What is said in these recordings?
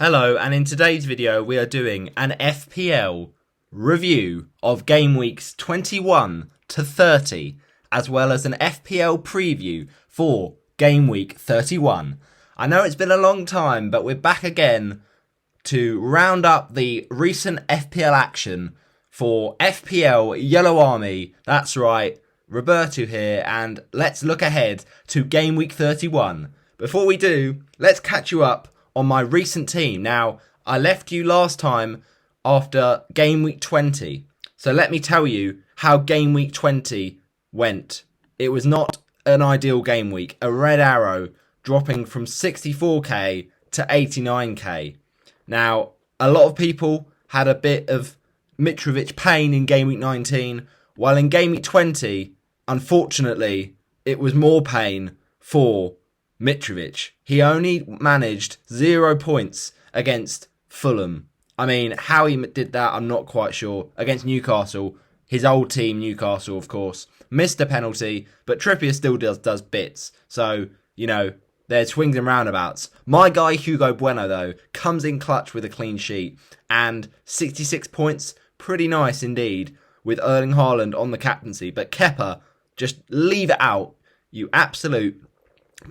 Hello, and in today's video we are doing an FPL review of game weeks 21 to 30, as well as an FPL preview for game week 31. I know it's been a long time, but we're back again to round up the recent FPL action for FPL Yellow Army. That's right, Roberto here, and let's look ahead to game week 31. Before we do, let's catch you up on my recent team. Now, I left you last time after game week 20. So let me tell you how game week 20 went. It was not an ideal game week. A red arrow dropping from 64k to 89k. Now, a lot of people had a bit of Mitrovic pain in game week 19, while in game week 20, unfortunately, it was more pain for Mitrovic. He only managed 0 points against Fulham. I mean, how he did that, I'm not quite sure. Against Newcastle, his old team, Newcastle, of course, missed a penalty, but Trippier still does bits. So, you know, there's swings and roundabouts. My guy, Hugo Bueno, though, comes in clutch with a clean sheet. And 66 points, pretty nice indeed, with Erling Haaland on the captaincy. But Kepa, just leave it out. You absolute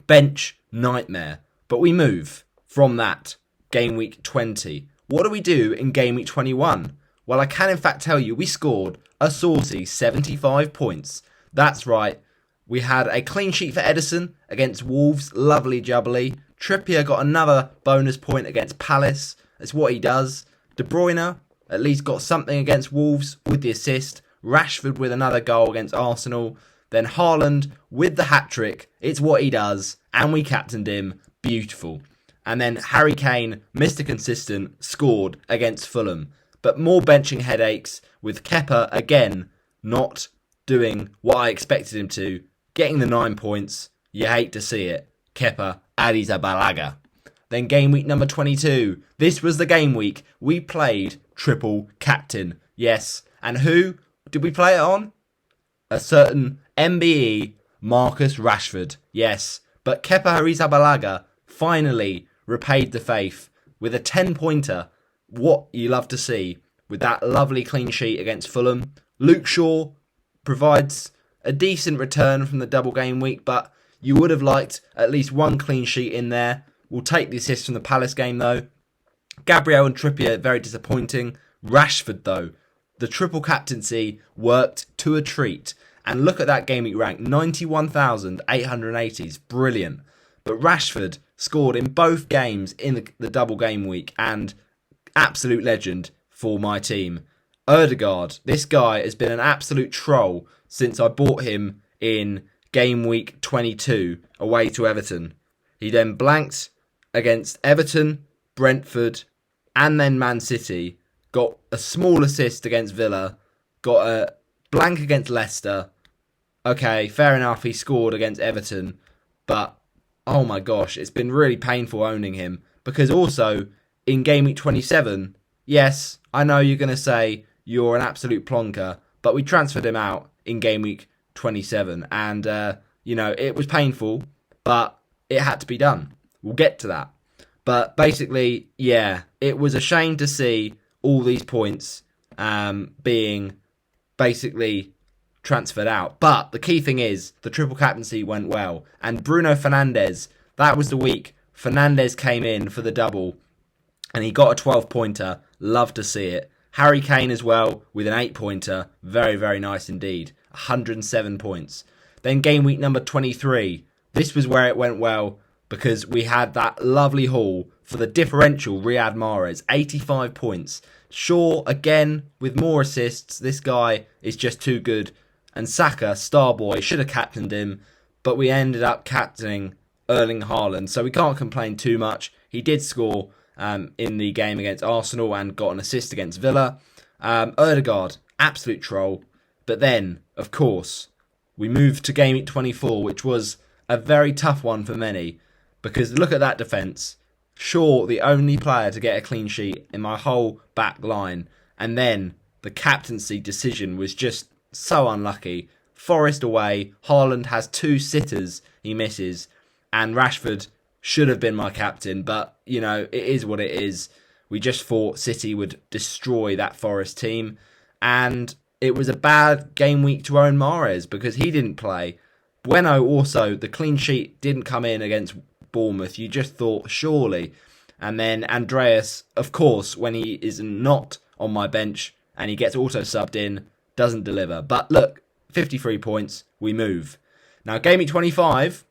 bench nightmare. But we move from that game week 20. What do we do in game week 21? Well, I can in fact tell you we scored a saucy 75 points. That's right. We had a clean sheet for Edison against Wolves. Lovely jubbly. Trippier got another bonus point against Palace. That's what he does. De Bruyne at least got something against Wolves with the assist. Rashford with another goal against Arsenal. Then Haaland with the hat-trick. It's what he does. And we captained him. Beautiful. And then Harry Kane, Mr. Consistent, scored against Fulham. But more benching headaches with Kepa, again, not doing what I expected him to. Getting the 9 points. You hate to see it. Kepa Arrizabalaga. Then game week number 22. This was the game week we played triple captain. Yes. And who did we play it on? A certain MBE Marcus Rashford. Yes. But Kepa Arrizabalaga finally repaid the faith with a 10-pointer. What you love to see with that lovely clean sheet against Fulham. Luke Shaw provides a decent return from the double game week, but you would have liked at least one clean sheet in there. We'll take the assist from the Palace game though. Gabriel and Trippier, very disappointing. Rashford though, the triple captaincy worked to a treat. And look at that game week rank, 91,880 is brilliant. But Rashford scored in both games in the double game week, and absolute legend for my team. Ødegaard, this guy has been an absolute troll since I bought him in game week 22 away to Everton. He then blanked against Everton, Brentford, and then Man City. Got a small assist against Villa. Got a blank against Leicester. Okay, fair enough, he scored against Everton. But, oh my gosh, it's been really painful owning him. Because also, in game week 27, yes, I know you're going to say you're an absolute plonker, but we transferred him out in game week 27. And, it was painful, but it had to be done. We'll get to that. But basically, yeah, it was a shame to see all these points being basically transferred out. But the key thing is the triple captaincy went well. And Bruno Fernandes, that was the week. Fernandes came in for the double and he got a 12-pointer. Love to see it. Harry Kane as well with an 8-pointer. Very, very nice indeed. 107 points. Then game week number 23. This was where it went well because we had that lovely haul for the differential Riyad Mahrez. 85 points. Shaw, again, with more assists. This guy is just too good. And Saka, star boy, should have captained him. But we ended up captaining Erling Haaland. So we can't complain too much. He did score in the game against Arsenal and got an assist against Villa. Ødegaard, absolute troll. But then, of course, we moved to game week 24, which was a very tough one for many. Because look at that defence. Shaw, the only player to get a clean sheet in my whole back line. And then the captaincy decision was just so unlucky. Forest away. Haaland has 2 sitters he misses. And Rashford should have been my captain, but, you know, it is what it is. We just thought City would destroy that Forest team, and it was a bad game week to Owen Mahrez because he didn't play. Bueno also, the clean sheet didn't come in against Bournemouth. You just thought, surely. And then Andreas, of course, when he is not on my bench and he gets auto-subbed in, doesn't deliver. But look, 53 points, we move. Now, Game Week 25,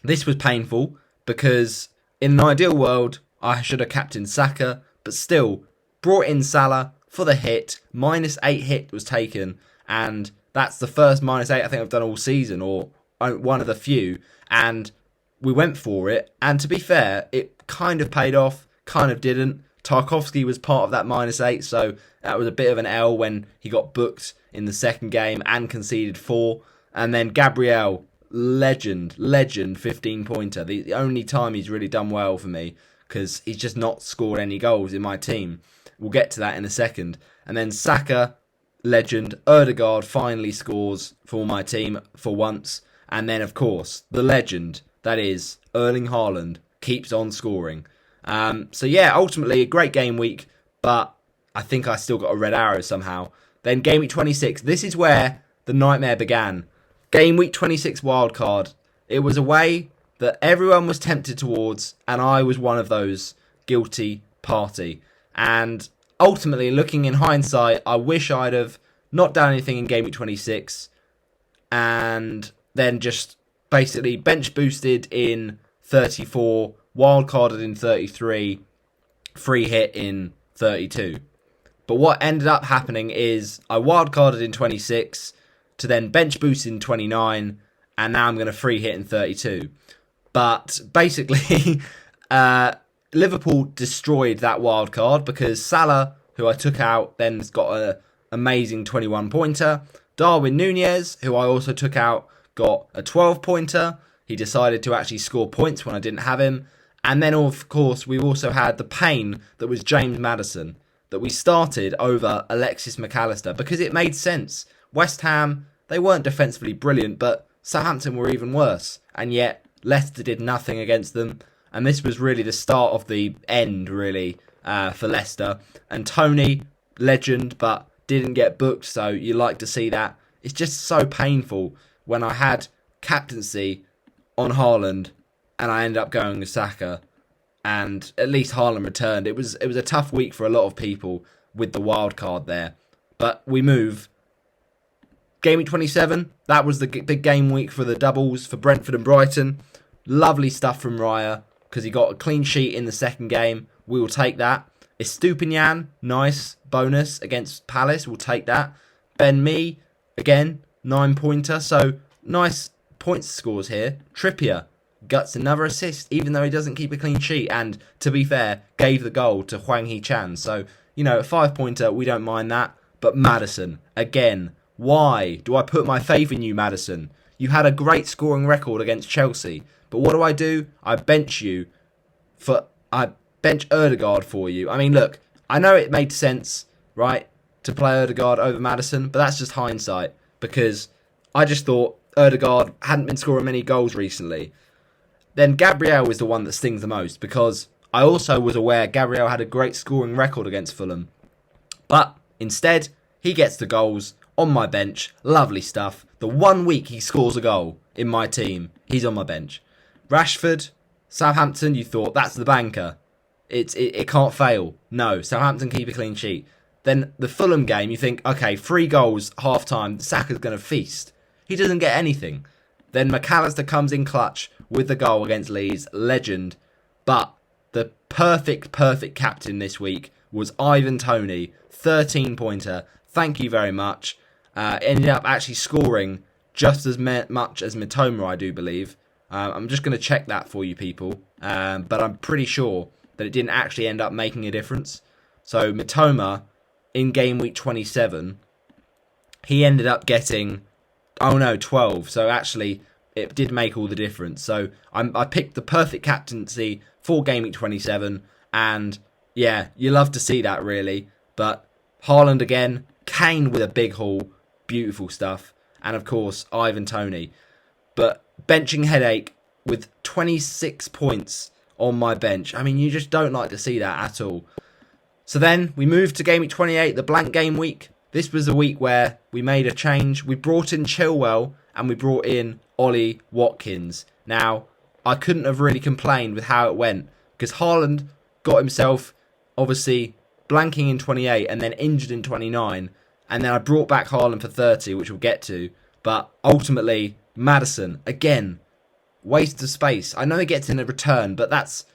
this was painful because in an ideal world, I should have captained Saka, but still, brought in Salah for the hit. -8 hit was taken, and that's the first -8 I think I've done all season, or one of the few, and we went for it, and to be fair, it kind of paid off, kind of didn't. Tarkowski was part of that -8, so that was a bit of an L when he got booked in the second game and conceded 4. And then Gabriel, legend 15-pointer. The only time he's really done well for me, because he's just not scored any goals in my team. We'll get to that in a second. And then Saka, legend. Ødegaard finally scores for my team for once. And then, of course, the legend, that is Erling Haaland, keeps on scoring. So yeah, ultimately a great game week, but I think I still got a red arrow somehow. Then game week 26, this is where the nightmare began. Game week 26 wildcard. It was a way that everyone was tempted towards, and I was one of those guilty party. And ultimately, looking in hindsight, I wish I'd have not done anything in game week 26, and then just basically bench boosted in 34, wildcarded in 33, free hit in 32. But what ended up happening is I wildcarded in 26 to then bench boost in 29, and now I'm going to free hit in 32. But basically, Liverpool destroyed that wildcard because Salah, who I took out, then has got an amazing 21-pointer. Darwin Núñez, who I also took out, got a 12-pointer. He decided to actually score points when I didn't have him. And then, of course, we also had the pain that was James Maddison, that we started over Alexis McAllister because it made sense. West Ham, they weren't defensively brilliant, but Southampton were even worse. And yet, Leicester did nothing against them. And this was really the start of the end, really, for Leicester. And Tony, legend, but didn't get booked, so you like to see that. It's just so painful when I had captaincy on Haaland and I ended up going with Saka, and at least Haaland returned. It was a tough week for a lot of people with the wild card there. But we move. Game week 27, that was the big game week for the doubles for Brentford and Brighton. Lovely stuff from Raya, because he got a clean sheet in the second game. We will take that. Estupinian, nice bonus against Palace. We'll take that. Ben Mee, again, 9-pointer. So, nice points scores here. Trippier, guts another assist, even though he doesn't keep a clean sheet. And, to be fair, gave the goal to Hwang Hee-chan. So, you know, a 5-pointer, we don't mind that. But Maddison, again, why do I put my faith in you, Maddison? You had a great scoring record against Chelsea. But what do? I bench you I bench Ødegaard for you. I mean, look, I know it made sense, right, to play Ødegaard over Maddison, but that's just hindsight, because I just thought Ødegaard hadn't been scoring many goals recently. Then Gabriel was the one that stings the most, because I also was aware Gabriel had a great scoring record against Fulham. But instead, he gets the goals on my bench. Lovely stuff. The 1 week he scores a goal in my team, he's on my bench. Rashford, Southampton, you thought, that's the banker. It can't fail. No, Southampton keep a clean sheet. Then the Fulham game, you think, okay, 3 goals, half-time, Saka's going to feast. He doesn't get anything. Then McAllister comes in clutch with the goal against Leeds, legend. But the perfect captain this week was Ivan Toney, 13-pointer. Thank you very much. Ended up actually scoring just as much as Mitoma, I do believe. I'm just going to check that for you people. But I'm pretty sure that it didn't actually end up making a difference. So Mitoma, in game week 27, he ended up getting, 12. So actually, it did make all the difference. So I picked the perfect captaincy for game week 27. And yeah, you love to see that really. But Haaland again, Kane with a big haul, beautiful stuff. And of course, Ivan Toney. But benching headache with 26 points on my bench. I mean, you just don't like to see that at all. So then we moved to game week 28, the blank game week. This was a week where we made a change. We brought in Chilwell and we brought in Ollie Watkins. Now, I couldn't have really complained with how it went because Haaland got himself, obviously, blanking in 28 and then injured in 29. And then I brought back Haaland for 30, which we'll get to. But ultimately, Maddison, again, waste of space. I know he gets in a return, but that's,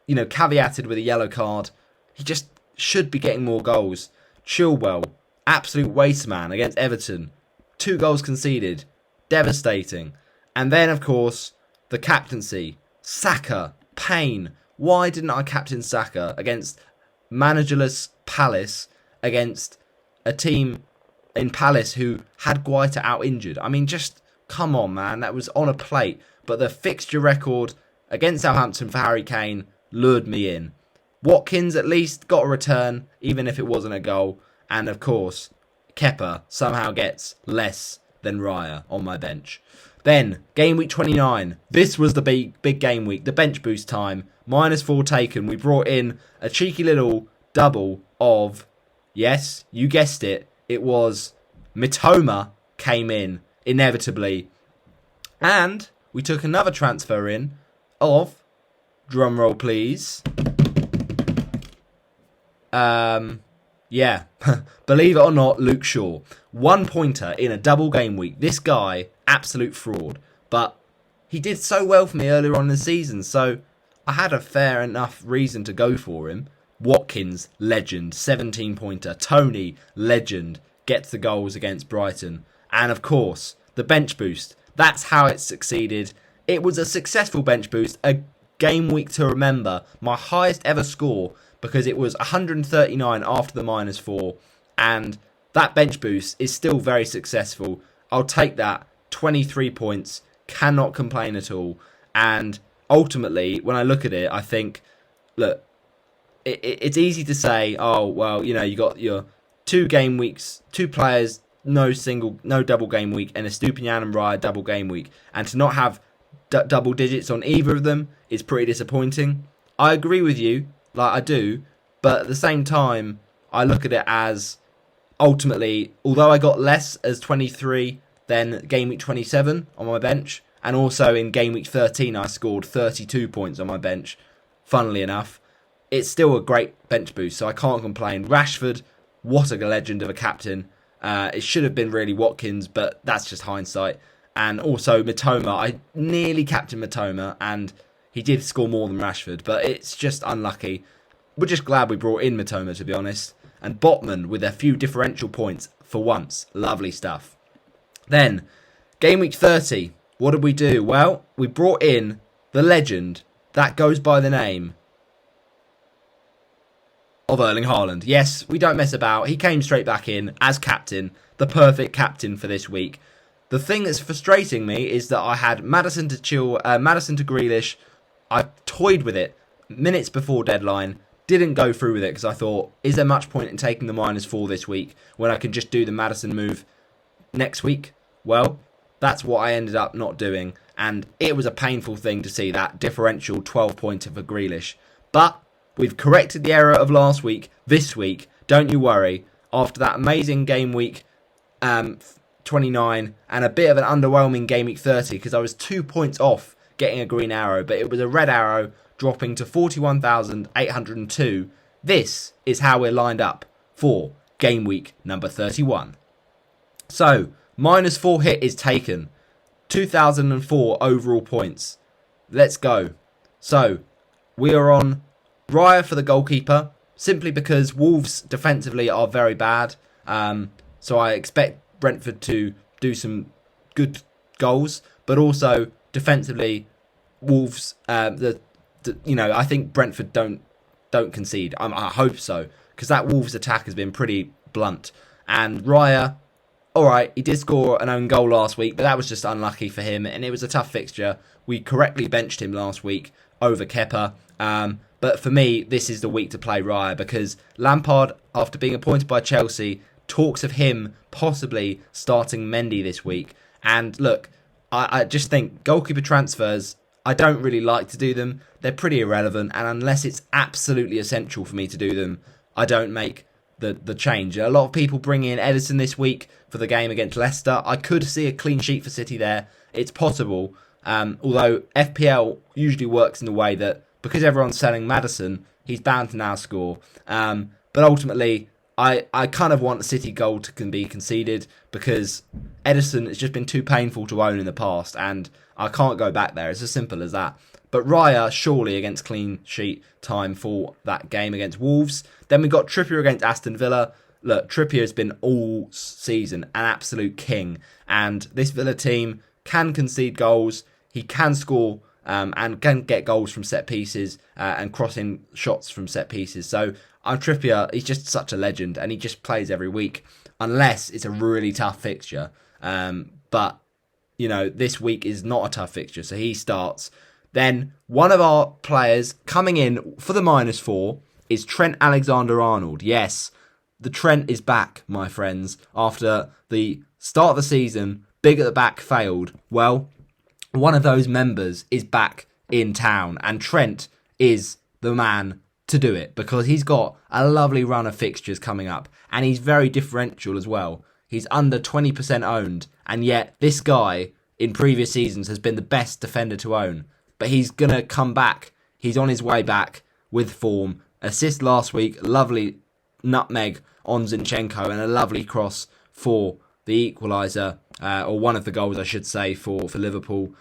caveated with a yellow card. He just should be getting more goals. Chilwell, absolute waste man against Everton. 2 goals conceded. Devastating. And then, of course, the captaincy. Saka, Payne. Why didn't I captain Saka against managerless Palace, against a team in Palace who had Guaita out injured? I mean, just come on, man. That was on a plate. But the fixture record against Southampton for Harry Kane lured me in. Watkins at least got a return, even if it wasn't a goal. And of course, Kepa somehow gets less than Raya on my bench. Then, game week 29. This was the big game week, the bench boost time. -4 taken. We brought in a cheeky little double of, yes, you guessed it, it was Mitoma came in, inevitably. And we took another transfer in of, drumroll please, believe it or not, Luke Shaw. 1 pointer in a double game week. This guy, absolute fraud. But he did so well for me earlier on in the season, so I had a fair enough reason to go for him. Watkins, legend, 17 pointer. Tony, legend, gets the goals against Brighton. And of course, the bench boost. That's how it succeeded. It was a successful bench boost, a game week to remember. My highest ever score, because it was 139 after the -4, and that bench boost is still very successful. I'll take that. 23 points, cannot complain at all. And ultimately, when I look at it, I think, look, it's easy to say, oh, well, you got your 2 game weeks, 2 players, no double game week, and Estupiñán and Raya double game week. And to not have double digits on either of them is pretty disappointing. I agree with you, like I do, but at the same time, I look at it as, ultimately, although I got less as 23 than game week 27 on my bench, and also in game week 13 I scored 32 points on my bench, funnily enough, it's still a great bench boost, so I can't complain. Rashford, what a legend of a captain. It should have been really Watkins, but that's just hindsight. And also Mitoma, I nearly captained Mitoma, and he did score more than Rashford, but it's just unlucky. We're just glad we brought in Mitoma, to be honest. And Botman with a few differential points for once. Lovely stuff. Then, game week 30. What did we do? Well, we brought in the legend that goes by the name of Erling Haaland. Yes, we don't mess about. He came straight back in as captain, the perfect captain for this week. The thing that's frustrating me is that I had Maddison to Grealish. I toyed with it minutes before deadline. Didn't go through with it because I thought, is there much point in taking the -4 this week when I can just do the Maddison move next week? Well, that's what I ended up not doing. And it was a painful thing to see that differential 12-pointer for Grealish. But we've corrected the error of last week, this week. Don't you worry. After that amazing game week 29 and a bit of an underwhelming game week 30 because I was 2 points off getting a green arrow, but it was a red arrow dropping to 41,802. This is how we're lined up for game week number 31. So, -4 hit is taken. 2,004 overall points. Let's go. So, we are on Raya for the goalkeeper, simply because Wolves defensively are very bad. So I expect Brentford to do some good goals, but also defensively, Wolves. I think Brentford don't concede. I hope so, because that Wolves attack has been pretty blunt. And Raya, alright, he did score an own goal last week, but that was just unlucky for him, and it was a tough fixture. We correctly benched him last week over Kepa. But for me, this is the week to play Raya, because Lampard, after being appointed by Chelsea, talks of him possibly starting Mendy this week. And look, I just think goalkeeper transfers I don't really like to do them. They're pretty irrelevant, and unless it's absolutely essential for me to do them, I don't make the change. A lot of people bring in Edison this week for the game against Leicester. I could see a clean sheet for City there. It's possible. Although FPL usually works in the way that because everyone's selling Maddison, he's bound to now score. But ultimately, I kind of want a City goal to be conceded because Edison has just been too painful to own in the past, and I can't go back there. It's as simple as that. But Raya, surely against clean sheet time for that game against Wolves. Then we got Trippier against Aston Villa. Look, Trippier has been all season an absolute king, and this Villa team can concede goals. He can score and can get goals from set pieces and crossing shots from set pieces. So Trippier, he's just such a legend, and he just plays every week, unless it's a really tough fixture. But, you know, this week is not a tough fixture, so he starts. Then one of our players coming in for the -4 is Trent Alexander-Arnold. Yes, the Trent is back, my friends, after the start of the season, big at the back failed. Well, one of those members is back in town, and Trent is the man to do it because he's got a lovely run of fixtures coming up, and he's very differential as well. He's under 20% owned, and yet this guy in previous seasons has been the best defender to own. But he's going to come back. He's on his way back with form. Assist last week, lovely nutmeg on Zinchenko, and a lovely cross for the equaliser, or one of the goals, I should say, for Liverpool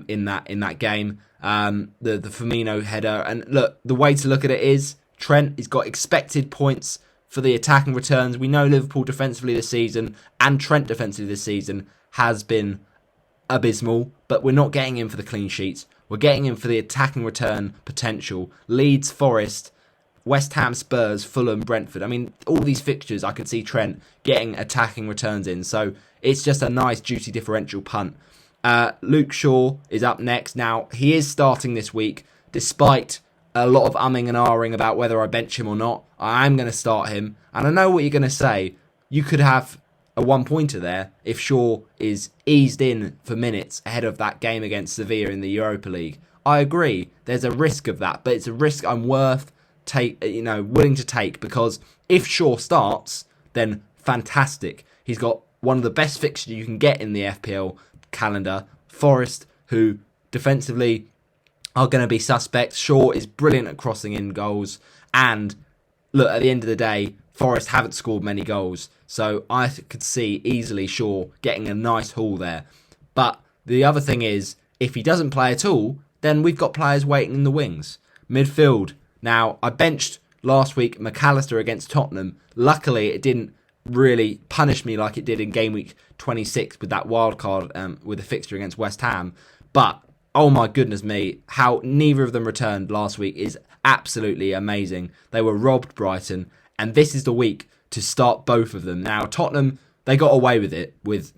in that game. The Firmino header. And look, the way to look at it is Trent has got expected points for the attacking returns. We know Liverpool defensively this season and Trent defensively this season has been abysmal, but we're not getting him for the clean sheets. We're getting him for the attacking return potential. Leeds, Forest, West Ham, Spurs, Fulham, Brentford. I mean, all these fixtures, I could see Trent getting attacking returns in. So it's just a nice, juicy differential punt. Luke Shaw is up next. Now, he is starting this week, despite a lot of umming and ahhing about whether I bench him or not. I am going to start him. And I know what you're going to say. You could have a one-pointer there if Shaw is eased in for minutes ahead of that game against Sevilla in the Europa League. I agree. There's a risk of that, but it's a risk I'm willing to take, because if Shaw starts, then fantastic. He's got one of the best fixtures you can get in the FPL calendar. Forest, who defensively are going to be suspect. Shaw is brilliant at crossing in goals, and look, at the end of the day, Forest haven't scored many goals, so I could see easily Shaw getting a nice haul there. But the other thing is, if he doesn't play at all, then we've got players waiting in the wings. Midfield. Now, I benched last week McAllister against Tottenham. Luckily, it didn't really punish me like it did in Gameweek 26 with that wild card with the fixture against West Ham. But, oh my goodness me, how neither of them returned last week is absolutely amazing. They were robbed, Brighton, and this is the week to start both of them. Now, Tottenham, they got away with it with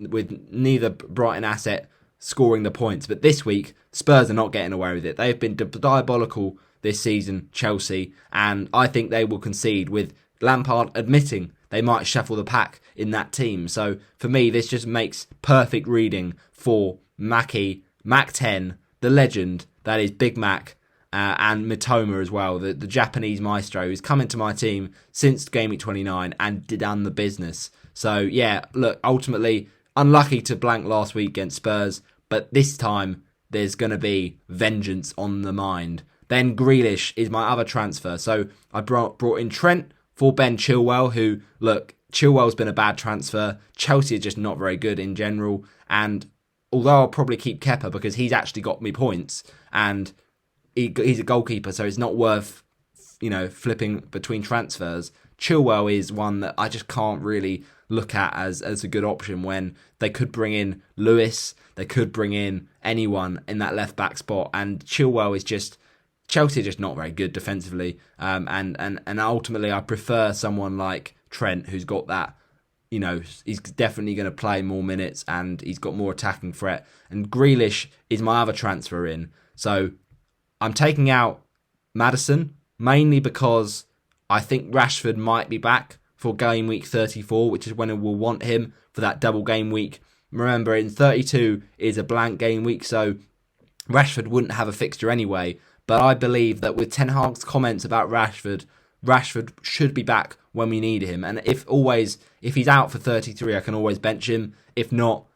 neither Brighton asset scoring the points. But this week, Spurs are not getting away with it. They've been diabolical this season, Chelsea, and I think they will concede, with Lampard admitting they might shuffle the pack in that team. So for me, this just makes perfect reading for Mac 10, the legend that is Big Mac, and Mitoma as well, the Japanese maestro who's come into my team since Game Week 29 and done the business. So yeah, look, ultimately unlucky to blank last week against Spurs, but this time there's going to be vengeance on the mind. Then Grealish is my other transfer. So I brought in Trent for Ben Chilwell, who, look, Chilwell's been a bad transfer. Chelsea are just not very good in general. And although I'll probably keep Kepa because he's actually got me points and he's a goalkeeper, so it's not worth, flipping between transfers. Chilwell is one that I just can't really look at as a good option when they could bring in Lewis, they could bring in anyone in that left back spot, and Chilwell is just, Chelsea are just not very good defensively, and ultimately I prefer someone like Trent who's got that, he's definitely going to play more minutes and he's got more attacking threat, and Grealish is my other transfer in. So I'm taking out Maddison mainly because I think Rashford might be back for game week 34, which is when we'll want him for that double game week. Remember, in 32 is a blank game week, so Rashford wouldn't have a fixture anyway. But I believe that with Ten Hag's comments about Rashford should be back when we need him. And if he's out for 33, I can always bench him. If not,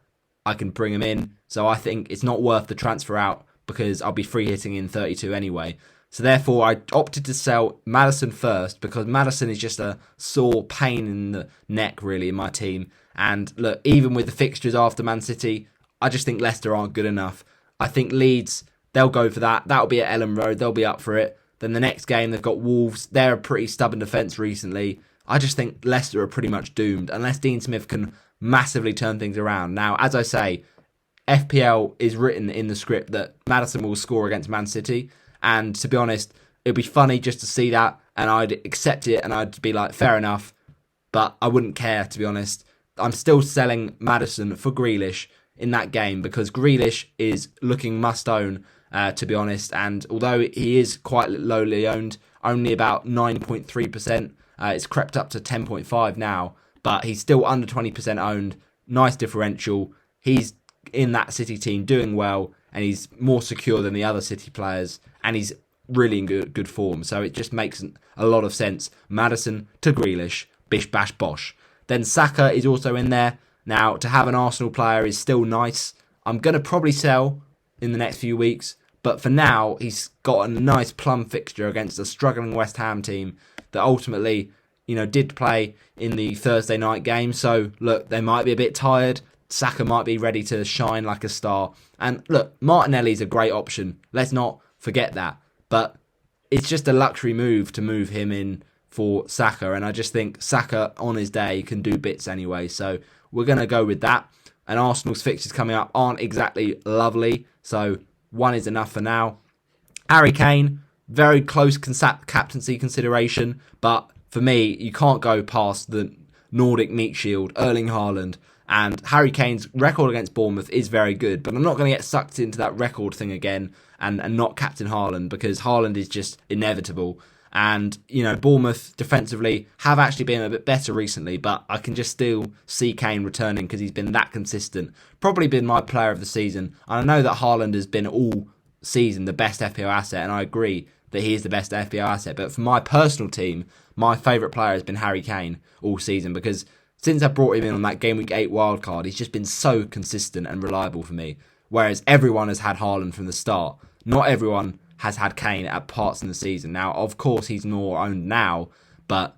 I can bring him in. So I think it's not worth the transfer out because I'll be free hitting in 32 anyway. So therefore, I opted to sell Maddison first because Maddison is just a sore pain in the neck, really, in my team. And look, even with the fixtures after Man City, I just think Leicester aren't good enough. I think Leeds, they'll go for that. That'll be at Ellen Road. They'll be up for it. Then the next game, they've got Wolves. They're a pretty stubborn defence recently. I just think Leicester are pretty much doomed unless Dean Smith can massively turn things around. Now, as I say, FPL is written in the script that Maddison will score against Man City. And to be honest, it'd be funny just to see that and I'd accept it and I'd be like, fair enough. But I wouldn't care, to be honest. I'm still selling Maddison for Grealish in that game because Grealish is looking must own, to be honest. And although he is quite lowly owned, only about 9.3%, it's crept up to 10.5 now, but he's still under 20% owned. Nice differential. He's in that City team doing well, and he's more secure than the other City players, and he's really in good form. So it just makes a lot of sense. Maddison to Grealish, bish bash bosh. Then Saka is also in there. Now, to have an Arsenal player is still nice. I'm going to probably sell in the next few weeks, but for now, he's got a nice plum fixture against a struggling West Ham team that ultimately, did play in the Thursday night game. So, look, they might be a bit tired. Saka might be ready to shine like a star. And look, Martinelli's a great option. Let's not forget that. But it's just a luxury move to move him in for Saka. And I just think Saka on his day can do bits anyway. So we're going to go with that. And Arsenal's fixtures coming up aren't exactly lovely. So one is enough for now. Harry Kane, very close captaincy consideration. But for me, you can't go past the Nordic meat shield, Erling Haaland. And Harry Kane's record against Bournemouth is very good, but I'm not going to get sucked into that record thing again and not captain Haaland because Haaland is just inevitable. And, Bournemouth defensively have actually been a bit better recently, but I can just still see Kane returning because he's been that consistent. Probably been my player of the season. And I know that Haaland has been all season the best FPL asset, and I agree that he is the best FPL asset. But for my personal team, my favourite player has been Harry Kane all season because since I brought him in on that Gameweek 8 wildcard, he's just been so consistent and reliable for me. Whereas everyone has had Haaland from the start. Not everyone has had Kane at parts in the season. Now, of course, he's more owned now, but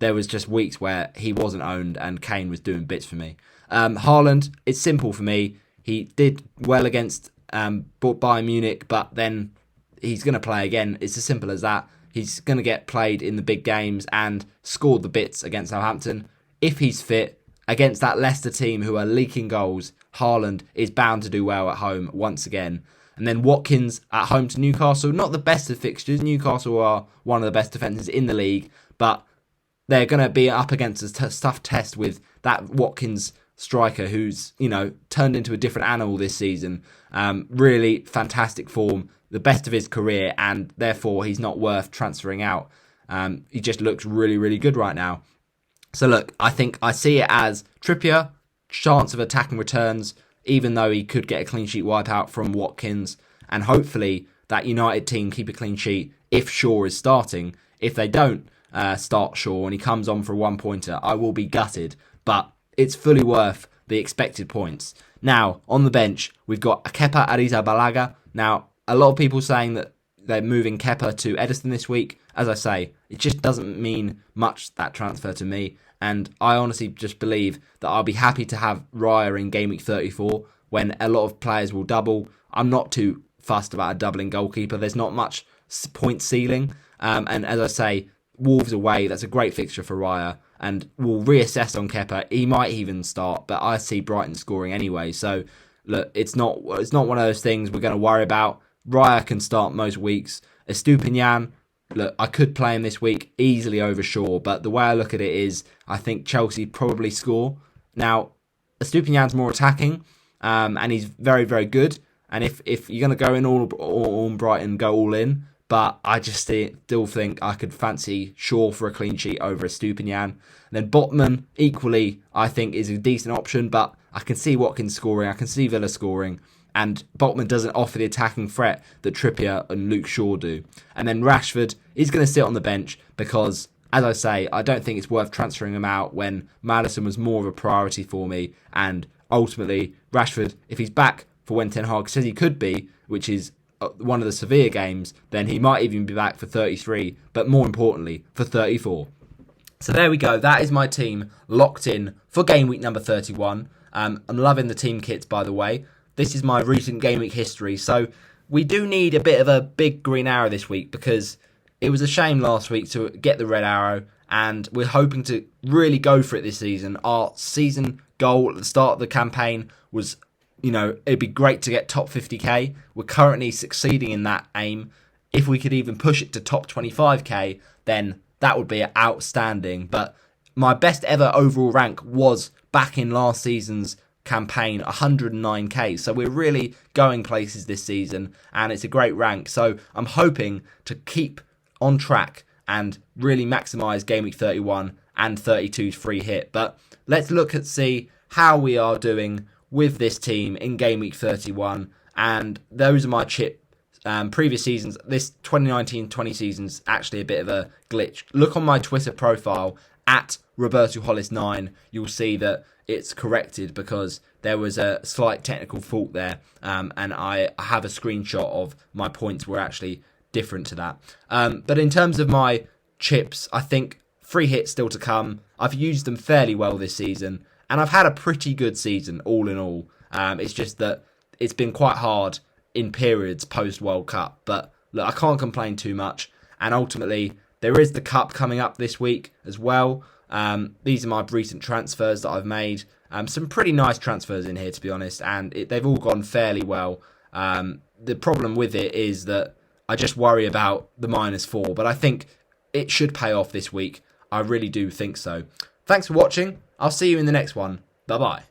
there was just weeks where he wasn't owned and Kane was doing bits for me. Haaland, it's simple for me. He did well against Bayern Munich, but then he's going to play again. It's as simple as that. He's going to get played in the big games and scored the bits against Southampton. If he's fit, against that Leicester team who are leaking goals, Haaland is bound to do well at home once again. And then Watkins at home to Newcastle. Not the best of fixtures. Newcastle are one of the best defences in the league, but they're going to be up against a tough test with that Watkins striker who's, turned into a different animal this season. Really fantastic form, the best of his career, and therefore he's not worth transferring out. He just looks really, really good right now. So look, I think I see it as Trippier, chance of attacking returns, even though he could get a clean sheet wipeout from Watkins, and hopefully that United team keep a clean sheet if Shaw is starting. If they don't start Shaw and he comes on for a one-pointer, I will be gutted, but it's fully worth the expected points. Now, on the bench, we've got Kepa Arrizabalaga. Now, a lot of people saying that they're moving Kepa to Edison this week. As I say, it just doesn't mean much, that transfer to me. And I honestly just believe that I'll be happy to have Raya in Game Week 34 when a lot of players will double. I'm not too fussed about a doubling goalkeeper. There's not much point ceiling. And as I say, Wolves away, that's a great fixture for Raya. And we'll reassess on Kepa. He might even start, but I see Brighton scoring anyway. So, look, it's not one of those things we're going to worry about. Raya can start most weeks. Estupinian, look, I could play him this week easily over Shaw, but the way I look at it is I think Chelsea probably score. Now, Estupinian's more attacking, and he's very, very good. And if you're going to go in all on Brighton, go all in. But I just still think I could fancy Shaw for a clean sheet over Estupinian. And then Botman, equally, I think is a decent option, but I can see Watkins scoring, I can see Villa scoring, and Botman doesn't offer the attacking threat that Trippier and Luke Shaw do. And then Rashford is going to sit on the bench because, as I say, I don't think it's worth transferring him out when Maddison was more of a priority for me. And ultimately, Rashford, if he's back for when Ten Hag says he could be, which is one of the severe games, then he might even be back for 33, but more importantly, for 34. So there we go. That is my team locked in for game week number 31. I'm loving the team kits, by the way. This is my recent game week history. So we do need a bit of a big green arrow this week because it was a shame last week to get the red arrow, and we're hoping to really go for it this season. Our season goal at the start of the campaign was, it'd be great to get top 50k. We're currently succeeding in that aim. If we could even push it to top 25k, then that would be outstanding. But my best ever overall rank was back in last season's campaign, 109k. So we're really going places this season, and it's a great rank. So I'm hoping to keep on track and really maximise game week 31 and 32's free hit. But let's look at see how we are doing with this team in game week 31. And those are my previous seasons. This 2019-20 season's actually a bit of a glitch. Look on my Twitter profile at Roberto Hollis 9. You'll see that it's corrected because there was a slight technical fault there, and I have a screenshot of my points were actually different to that. But in terms of my chips, I think free hits still to come. I've used them fairly well this season, and I've had a pretty good season all in all. It's just that it's been quite hard in periods post-World Cup. But look, I can't complain too much. And ultimately, there is the Cup coming up this week as well. These are my recent transfers that I've made. Some pretty nice transfers in here, to be honest. And they've all gone fairly well. The problem with it is that I just worry about the -4. But I think it should pay off this week. I really do think so. Thanks for watching. I'll see you in the next one. Bye-bye.